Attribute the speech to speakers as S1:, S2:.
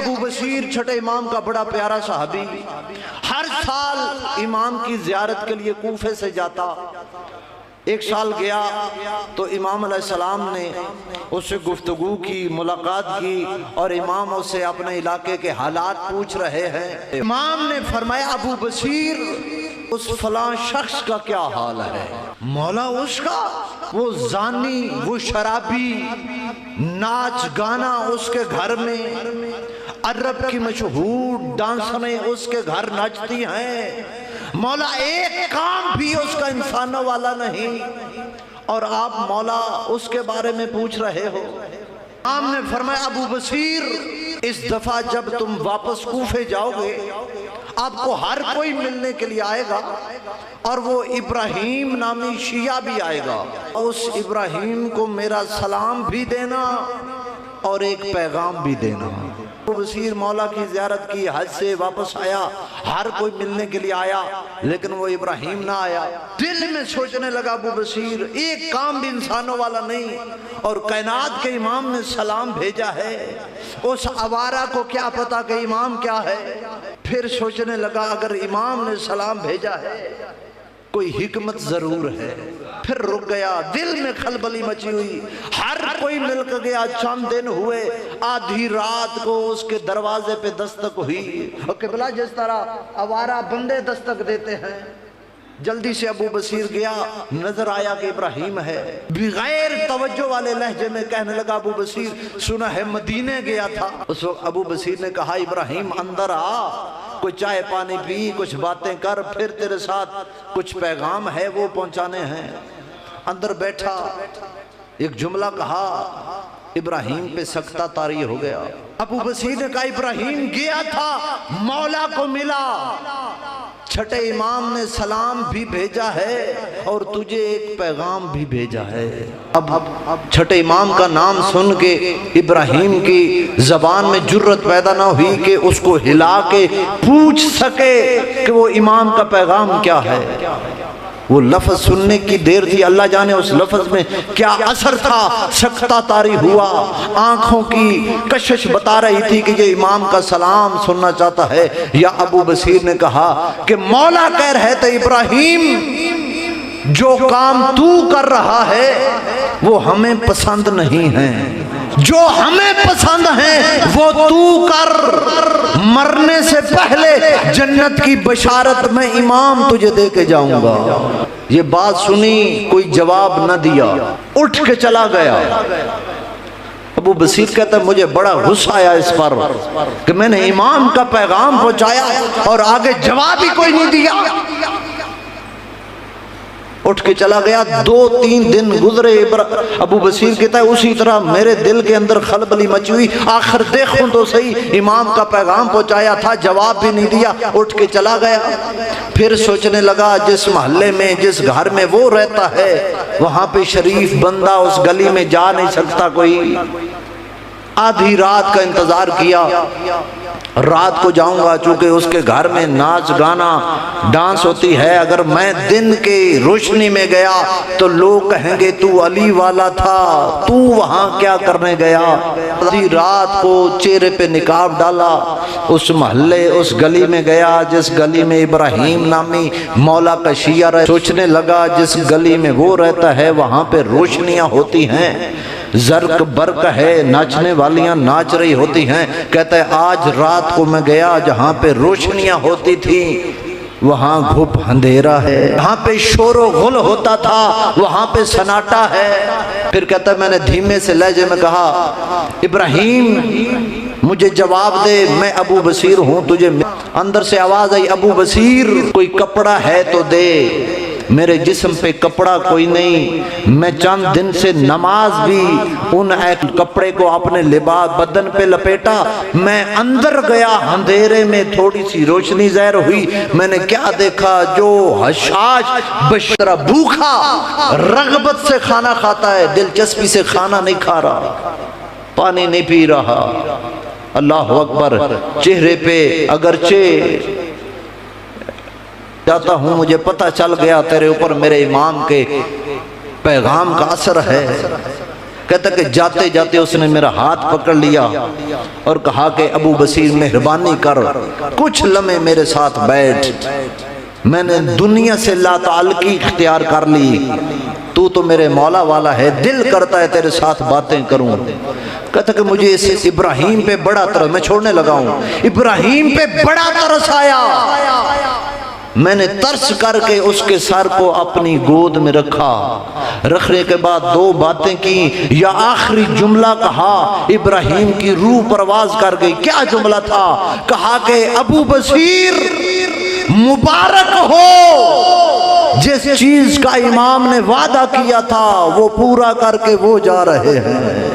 S1: अबू बशीर छठे इमाम का बड़ा प्यारा सहाबी, हर साल इमाम की जियारत के लिए कूफे से जाता। एक साल गया तो इमाम अलैहिस्सलाम ने उससे गुफ्तगू की, मुलाकात की और इमाम उससे अपने इलाके के हालात पूछ रहे हैं। इमाम ने फरमाया, अबू बशीर उस फलां शख्स का क्या हाल है? मौला उसका, वो जानी, वो शराबी, नाच गाना उसके घर में, अरब की मशहूर डांसरें उसके घर नाचती हैं, मौला एक काम भी उसका इंसानों वाला नहीं, और आप मौला उसके बारे में पूछ रहे हो। इमाम ने फरमाया, अबू बशीर इस दफा जब तुम वापस कूफे जाओगे आपको हर कोई मिलने के लिए आएगा, और वो इब्राहिम नामी शिया भी आएगा। उस इब्राहिम को मेरा सलाम भी देना और एक पैगाम भी देना। अबू बशीर मौला की ज़ियारत की, हज से वापस आया, हर कोई मिलने के लिए आया, लेकिन वो इब्राहिम ना आया। दिल में सोचने लगा अबू बशीर एक काम भी इंसानों वाला नहीं, और कायनात के इमाम ने सलाम भेजा है, उस आवारा को क्या पता कि इमाम क्या है। फिर सोचने लगा अगर इमाम ने सलाम भेजा है कोई हिकमत जरूर है। फिर रुक गया, दिल में खलबली मची हुई, हर कोई मिलकर गया। चंद दिन हुए, आधी रात को उसके दरवाजे पे दस्तक हुई, और किबला जिस तरह आवारा बंदे दस्तक देते हैं, जल्दी से अबू बशीर गया, नजर आया कि इब्राहिम है। बगैर तवज्जो वाले लहजे में कहने लगा, अबू बशीर सुना है मदीने गया था। उस वक्त अबू बशीर ने कहा, इब्राहिम अंदर आ, कुछ चाय पानी पी, कुछ बातें कर, फिर तेरे साथ कुछ पैगाम है वो पहुंचाने हैं। अंदर बैठा, एक जुमला कहा, इब्राहिम पे सख्ता तारी हो गया। अबू बशीर ने कहा, इब्राहिम गया था, मौला को मिला, छठे इमाम ने सलाम भी भेजा है और तुझे एक पैगाम भी भेजा है। अब छठे इमाम का नाम सुन के इब्राहिम की जबान में जुर्रत पैदा ना हुई कि उसको हिला के पूछ सके कि वो इमाम का पैगाम क्या है। वो लफ्ज सुनने की देर थी, अल्लाह जाने उस लफ्ज में क्या असर था। सख्ता तारी हुआ, आंखों की कशिश बता रही थी कि ये इमाम का सलाम सुनना चाहता है। या अबू बशीर ने कहा कि मौला कह रहे थे, इब्राहिम जो काम तू कर रहा है वो हमें पसंद नहीं है, जो हमें पसंद है वो तू कर। मरने से पहले जन्नत की बशारत में इमाम तुझे दे के जाऊंगा। ये बात सुनी, कोई जवाब न दिया, उठ के चला गया। अबू बशीर कहता है, मुझे बड़ा गुस्सा आया इस पर कि मैंने इमाम का पैगाम पहुंचाया और आगे जवाब ही कोई नहीं दिया। उठ के चला गया। 2-3 दिन गुजरे। अबू बशीर कहता है, उसी तरह मेरे दिल के अंदर खलबली मची हुई। आखिर देखूं तो सही, इमाम का पैगाम पहुंचाया था, जवाब भी नहीं दिया, उठ के चला गया। फिर सोचने लगा, जिस मोहल्ले में, जिस घर में वो रहता है, वहां पे शरीफ बंदा उस गली में जा नहीं सकता कोई। आधी रात का इंतजार किया, रात को जाऊंगा, चूंकि उसके घर में नाच गाना डांस होती है। अगर मैं दिन के रोशनी में गया तो लोग कहेंगे तू अली वाला था, तू वहां क्या करने गया। आधी रात को चेहरे पे निकाब डाला, उस मोहल्ले, उस गली में गया जिस गली में इब्राहिम नामी मौला का शिया रहे। सोचने लगा, जिस गली में वो रहता है वहां पे रोशनियां होती हैं, जर्क बर्क है, नाचने वालियां नाच रही होती हैं। कहता है, आज रात को मैं गया जहां पे रोशनियां होती थी वहां घुप अंधेरा है, वहां पे शोरो गुल होता था वहां पे सन्नाटा है। फिर कहता है, मैंने धीमे से लहजे में कहा, इब्राहिम मुझे जवाब दे, मैं अबू बशीर हूं, तुझे। अंदर से आवाज आई, अबू बशीर कोई कपड़ा है तो दे। मेरे जिस्म पे कपड़ा कोई नहीं, मैं चंद दिन से नमाज भी उन कपड़े को अपने लिबास बदन पे लपेटा। मैं अंदर गया, अंधेरे में थोड़ी सी रोशनी ज़ाहिर हुई। मैंने क्या देखा, जो हशाश बशरा भूखा रगबत से खाना खाता है, दिलचस्पी से खाना नहीं खा रहा, पानी नहीं पी रहा। अल्लाह अकबर। चेहरे पे अगरचे जाता हूँ, मुझे पता चल गया तेरे ऊपर मेरे इमाम के पैगाम का असर है। कहता कि जाते जाते उसने मेरा हाथ पकड़ लिया और कहा कि अबू बसीर मेहरबानी कर, कुछ लम्हे मेरे साथ बैठ, मैंने दुनिया से ला ताल्लुकी इख्तियार कर ली, तू तो मेरे मौला वाला है, दिल करता है तेरे साथ बातें करूं। कहता कि मुझे इस इब्राहिम पे बड़ा तरस, मैं छोड़ने लगा हूं, इब्राहिम पे बड़ा तरस आया, मैंने तरस करके उसके सर को अपनी गोद में रखा। रखने के बाद दो बातें की, या आखिरी जुमला कहा, इब्राहिम की रूह परवाज कर गई। क्या जुमला था? कहा कि अबू बसीर मुबारक हो, जिस चीज का इमाम ने वादा किया था वो पूरा करके वो जा रहे हैं।